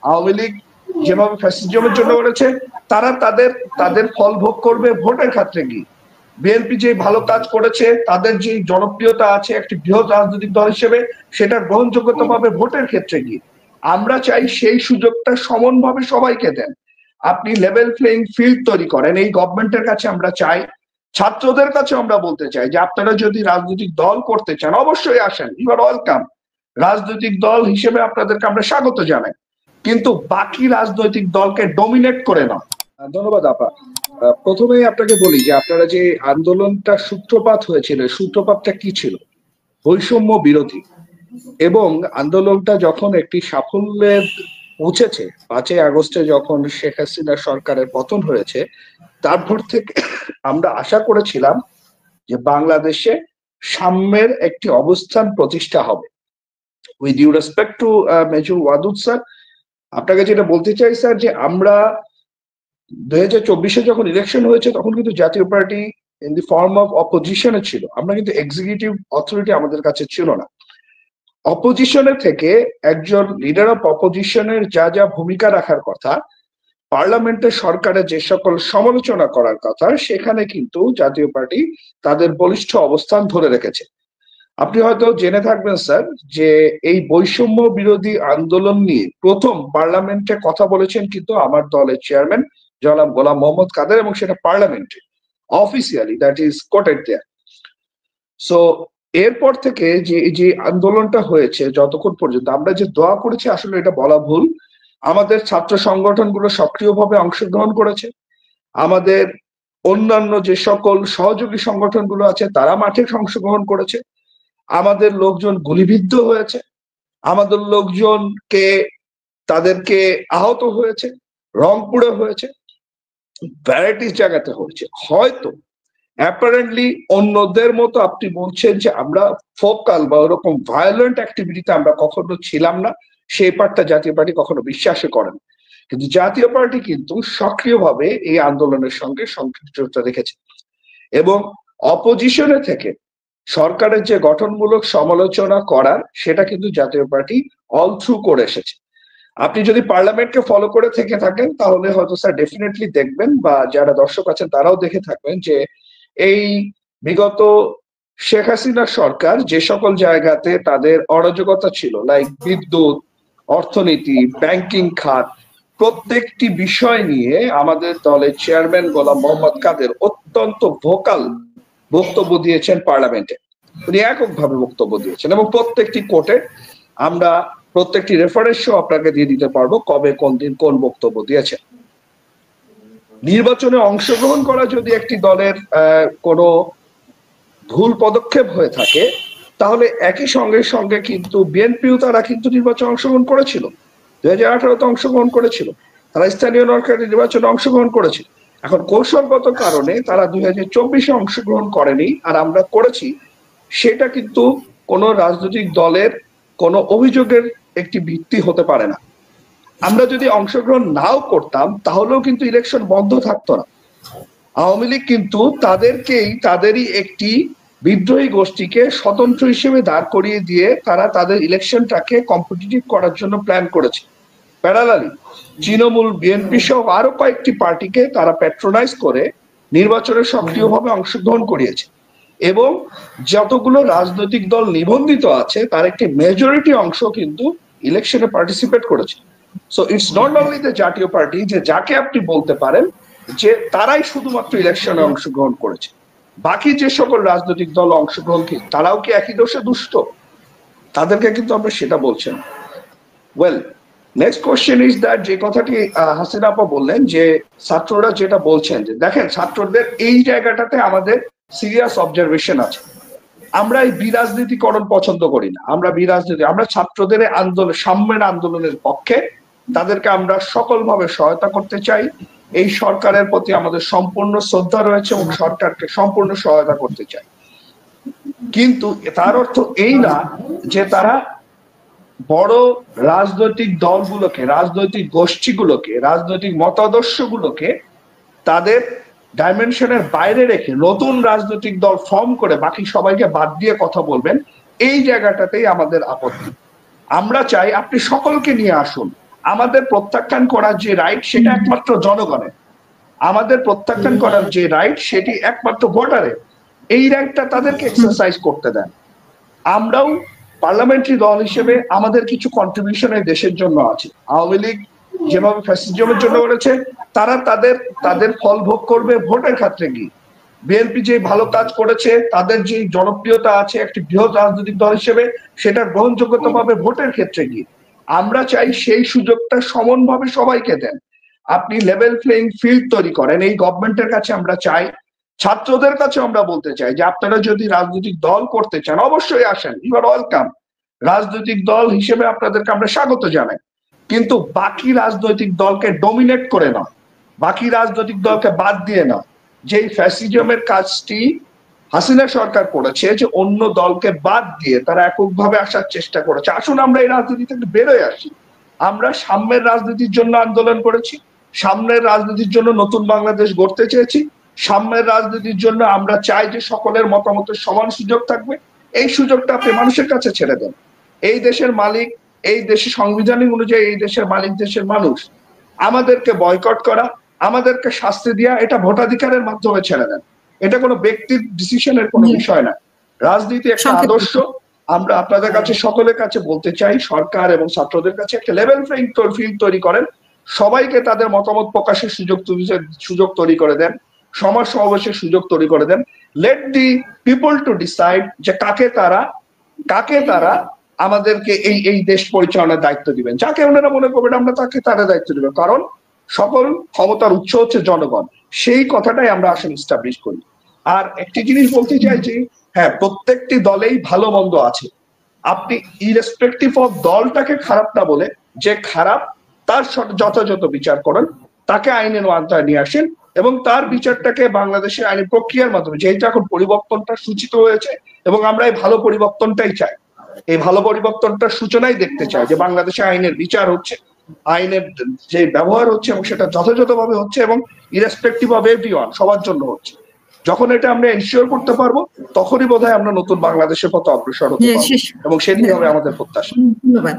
আওয়ামী লীগ যেভাবে ফ্যাসিজমের জন্য করেছে, তারা তাদের তাদের ফল ভোগ করবে ভোটের ক্ষেত্রে গিয়ে। বিএনপি যে ভালো কাজ করেছে, তাদের যে জনপ্রিয়তা আছে একটি বৃহৎ রাজনৈতিক দল হিসেবে, সেটার গ্রহণযোগ্যতা পাবে ভোটের ক্ষেত্রে গিয়ে। আমরা চাই সেই সুযোগটা সমানভাবে সবাইকে দেন। আপনি লেভেল প্লেইং ফিল্ড তৈরি করেন, এই গভর্নমেন্টের কাছে আমরা চাই। ছাত্রদের কাছে আমরা বলতে চাই যে আপনারা যদি রাজনৈতিক দল করতে চান অবশ্যই আসেন, ইউ আর ওয়েলকাম। রাজনৈতিক দল হিসেবে আপনাদেরকে আমরা স্বাগত জানাই, কিন্তু বাকি রাজনৈতিক দলকে ডমিনেট করে না। ধন্যবাদ আপা। প্রথমেই আপনাকে বলি যে আপনারা যে আন্দোলনটা সূত্রপাত হয়েছিল, সূত্রপাতটা কি ছিল? বৈষম্য বিরোধী। এবং আন্দোলনটা যখন একটি সাফল্যে পৌঁছেছে, 5ই আগস্টে যখন শেখ হাসিনা সরকারের পতন হয়েছে, তারপর থেকে আমরা আশা করেছিলাম যে বাংলাদেশে সাম্যের একটি অবস্থান প্রতিষ্ঠা হবে। With due respect to major Wadud sir, আপনাকে যেটা বলতে চাই স্যার, যে আমরা 2024-এ যখন ইলেকশন হয়েছে তখন কিন্তু Jatiya party in the form of অপোজিশনে ছিল, আমরা কিন্তু এক্সিকিউটিভ অথরিটি আমাদের কাছে ছিল না। অপোজিশনের থেকে একজন লিডার অফ অপোজিশনের যা যা ভূমিকা রাখার কথা, পার্লামেন্টে সরকারের যে সকল সমালোচনা করার কথা, সেখানে কিন্তু জাতীয় পার্টি তাদের বলিষ্ঠ অবস্থান ধরে রেখেছে। আপনি হয়তো জেনে থাকবেন স্যার যে এই বৈষম্য বিরোধী আন্দোলন নিয়ে প্রথম পার্লামেন্টে কথা বলেছেন কিন্তু আমার দলের চেয়ারম্যান জনাব গোলাম মোহাম্মদ কাদের, এবং সেটা পার্লামেন্টে officially, that is quoted there. So এরপর থেকে যে যে আন্দোলনটা হয়েছে, যতক্ষণ পর্যন্ত আমরা যে দোয়া করেছি, আসলে এটা বলা ভুল, আমাদের ছাত্র সংগঠনগুলো সক্রিয়ভাবে অংশগ্রহণ করেছে, আমাদের অন্যান্য যে সকল সহযোগী সংগঠনগুলো আছে তারা মাঠে অংশগ্রহণ করেছে, আমাদের লোকজন গুলিবিদ্ধ হয়েছে, আমাদের লোকজনকে তাদেরকে আহত হয়েছে, রংপুরে হয়েছে, ভ্যারাইটিস জায়গাতে হয়েছে। হয়তো অ্যাপারেন্টলি অন্যদের মতো আপনি বলছেন যে আমরা ফোকাল বা ওরকম ভায়োলেন্ট অ্যাক্টিভিটিতে আমরা কখনো ছিলাম না, সেই পার্টটা জাতীয় পার্টি কখনো বিশ্বাসই করেন। কিন্তু জাতীয় পার্টি কিন্তু সক্রিয়ভাবে এই আন্দোলনের সঙ্গে সম্পৃক্ততা রেখেছে, এবং অপোজিশনে থেকে সরকারের যে গঠনমূলক সমালোচনা করার, সেটা কিন্তু জাতীয় পার্টি অল থ্রু করে এসেছে। আপনি যদি পার্লামেন্টকে ফলো করে থেকে থাকেন তাহলে হয়তো স্যার ডেফিনেটলি দেখবেন, বা যারা দর্শক আছেন তারাও দেখে থাকবেন, যে এই বিগত শেখ হাসিনা সরকার যে সকল জায়গাতে তাদের অরাজকতা ছিল, লাইক বিদ্যুৎ, অর্থনীতি, ব্যাংকিং খাত, প্রত্যেকটি বিষয় নিয়ে আমাদের দলের চেয়ারম্যান গোলাম মোহাম্মদ কাদের অত্যন্ত ভোকাল বক্তব্য দিয়েছেন পার্লামেন্টে। উনি এককভাবে বক্তব্য দিয়েছেন, এবং প্রত্যেকটি কোর্টে আমরা প্রত্যেকটি রেফারেন্সও আপনাকে দিয়ে দিতে পারবো কবে, কোন দিন, কোন বক্তব্য দিয়েছেন। নির্বাচনে অংশগ্রহণ করা যদি একটি দলের কোনো ভুল পদক্ষেপ হয়ে থাকে, তাহলে একই সঙ্গে সঙ্গে কিন্তু বিএনপিও তারা কিন্তু নির্বাচনে অংশগ্রহণ করেছিল, 2018-তে অংশগ্রহণ করেছিল, তারা স্থানীয় সরকার নির্বাচনে অংশগ্রহণ করেছিল। এখন কৌশলগত কারণে তারা 2024-এ অংশগ্রহণ করেনি, আর আমরা করেছি, সেটা কিন্তু কোনো রাজনৈতিক দলের কোনো অভিযোগের একটি ভিত্তি হতে পারে না। আমরা যদি অংশগ্রহণ নাও করতাম তাহলেও কিন্তু ইলেকশন বন্ধ থাকতো না। আওয়ামী লীগ কিন্তু তাদেরই একটি বিদ্রোহী গোষ্ঠীকে স্বতন্ত্র হিসেবে দাঁড় করিয়ে দিয়ে তারা তাদের ইলেকশনটাকে কম্পিটিটিভ করার জন্য প্ল্যান করেছে। প্যারালালি তৃণমূল, বিএনপি সহ আরো কয়েকটি পার্টিকে তারা প্যাট্রোনাইজ করে নির্বাচনে সক্রিয়ভাবে অংশগ্রহণ করিয়েছে, এবং যতগুলো রাজনৈতিক দল নিবন্ধিত আছে তার একটি মেজরিটি অংশ কিন্তু ইলেকশনে পার্টিসিপেট করেছে। So it's not only the জাতীয় পার্টি যে যাকে আপনি বলতে পারেন যে তারাই শুধুমাত্র ইলেকশনে অংশগ্রহণ করেছে, বাকি যে সকল রাজনৈতিক দল অংশগ্রহণ কি তারাও কি একই দোষে দুষ্ট? তাদেরকে কিন্তু আমরা সেটা বলছি না। Well, next question is that, যে কথাটি হাসিনা আপা বললেন যে ছাত্ররা যেটা বলছেন, যে দেখেন ছাত্রদের এই জায়গাটাতে আমাদের সিরিয়াস অবজারভেশন আছে। আমরা এই বিরাজনীতিকরণ পছন্দ করি না, আমরা ছাত্রদের আন্দোলন, সাম্যের আন্দোলনের পক্ষে, তাদেরকে আমরা সকলভাবে সহায়তা করতে চাই। এই সরকারের প্রতি আমাদের সম্পূর্ণ শ্রদ্ধা রয়েছে এবং সরকারকে সম্পূর্ণ সহায়তা করতে চাই, কিন্তু তার অর্থ এই না যে তারা বড় রাজনৈতিক দলগুলোকে, রাজনৈতিক গোষ্ঠীগুলোকে, রাজনৈতিক মতাদর্শগুলোকে তাদের ডাইমেনশনের বাইরে রেখে নতুন রাজনৈতিক দল ফর্ম করে বাকি সবাইকে বাদ দিয়ে কথা বলবেন। এই জায়গাটাতেই আমাদের আপত্তি। আমরা চাই আপনি সকলকে নিয়ে আসুন, আমাদের প্রত্যাখ্যান করার যে রাইট সেটা একমাত্র জনগণের, আমাদের প্রত্যাখ্যান করার যে রাইট সেটি একমাত্র ভোটারের। এই রাইটটা তাদেরকে এক্সারসাইজ করতে দেন। আমরাও পার্লামেন্টারি দল হিসেবে আমাদের কিছু কন্ট্রিবিউশন এই দেশের জন্য আছে। আওয়ামী লীগ যেভাবে ফ্যাসিজমের জন্য করেছে, তারা তাদের ফল ভোগ করবে ভোটের ক্ষেত্রে গিয়ে। বিএনপি যে ভালো কাজ করেছে, তাদের যে জনপ্রিয়তা আছে একটি বৃহৎ রাজনৈতিক দল হিসেবে, সেটা গ্রহণযোগ্যতা পাবে ভোটের ক্ষেত্রে গিয়ে। আমরা চাই সেই সুযোগটা সমানভাবে সবাইকে দেন। আপনি লেভেল প্লেইং ফিল্ড তৈরি করেন। এই গভর্নমেন্টের কাছে আমরা চাই, ছাত্রদের কাছে আমরা বলতে চাই যে আপনারা যদি রাজনৈতিক দল করতে চান অবশ্যই আসেন, ইউ আর ওয়েলকাম। রাজনৈতিক দল হিসেবে আপনাদেরকে আমরা স্বাগত জানাই, কিন্তু বাকি রাজনৈতিক দলকে ডমিনেট করে নয়, বাকি রাজনৈতিক দলকে বাদ দিয়ে নয়। যেই ফ্যাসিজমের কাজটি হাসিনা সরকার করেছে, যে অন্য দলকে বাদ দিয়ে তারা এককভাবে আসার চেষ্টা করেছে। আসুন আমরা এই রাজনীতি থেকে বেরোয় আসি। আমরা সাম্যের রাজনীতির জন্য আন্দোলন করেছি, সাম্যের রাজনীতির জন্য নতুন বাংলাদেশ গড়তে চেয়েছি, সাম্যের রাজনীতির জন্য আমরা চাই যে সকলের মতামতের সমান সুযোগ থাকবে। এই সুযোগটা আপনি মানুষের কাছে ছেড়ে দেন। এই দেশের মালিক, এই দেশের সাংবিধানিক অনুযায়ী এই দেশের মালিক দেশের মানুষ। আমাদেরকে বয়কট করা, আমাদেরকে শাস্তি দেওয়া, এটা ভোটাধিকারের মাধ্যমে ছেড়ে দেন। এটা কোনো ব্যক্তির ডিসিশনের কোনো বিষয় না। রাজনীতি একটা আদর্শ। আমরা আপনাদের কাছে সকলের কাছে বলতে চাই, সরকার এবং ছাত্রদের কাছে একটা লেভেল প্লেইং ফিল্ড তৈরি করেন, সবাইকে তাদের মতামত প্রকাশের সুযোগ তৈরি করে দেন, সমাজ সমাবেশের সুযোগ তৈরি করে দেন। Let the people to decide যে কাকে তারা আমাদেরকে এই দেশ পরিচালনার দায়িত্ব দিবেন। যাকে ওনারা মনে করবেন আমরা তারা দায়িত্ব দিবেন, কারণ সকল ক্ষমতার উৎস হচ্ছে জনগণ। সেই কথাটাই আমরা আসলে এস্টাবলিশ করি। আর একটি জিনিস বলতে চাই যে হ্যাঁ, প্রত্যেকটি দলেই ভালো মন্দ আছে। আপনি ইরেসপেক্টিভ অফ দলটাকে খারাপ না বলে, যে খারাপ তার যথাযথ বিচার করেন, তাকে আইনের আওতায় নিয়ে আসেন এবং তার বিচারটাকে বাংলাদেশের আইনি প্রক্রিয়ার মাধ্যমে, যেহেতু এখন পরিবর্তনটা সূচিত হয়েছে এবং আমরা এই ভালো পরিবর্তনটাই চাই, এই ভালো পরিবর্তনটার সূচনাই দেখতে চাই, যে বাংলাদেশে আইনের বিচার হচ্ছে, আইনের যে ব্যবহার হচ্ছে এবং সেটা যথাযথভাবে হচ্ছে এবং ইরেসপেক্টিভ অফ এভরিওয়ান, সবার জন্য হচ্ছে। যখন এটা আমরা এনশিওর করতে পারবো, তখনই বোধহয় আমরা নতুন বাংলাদেশের পথে অগ্রসর হতে পারবো এবং সেদিকে হবে আমাদের প্রত্যাশা। ধন্যবাদ।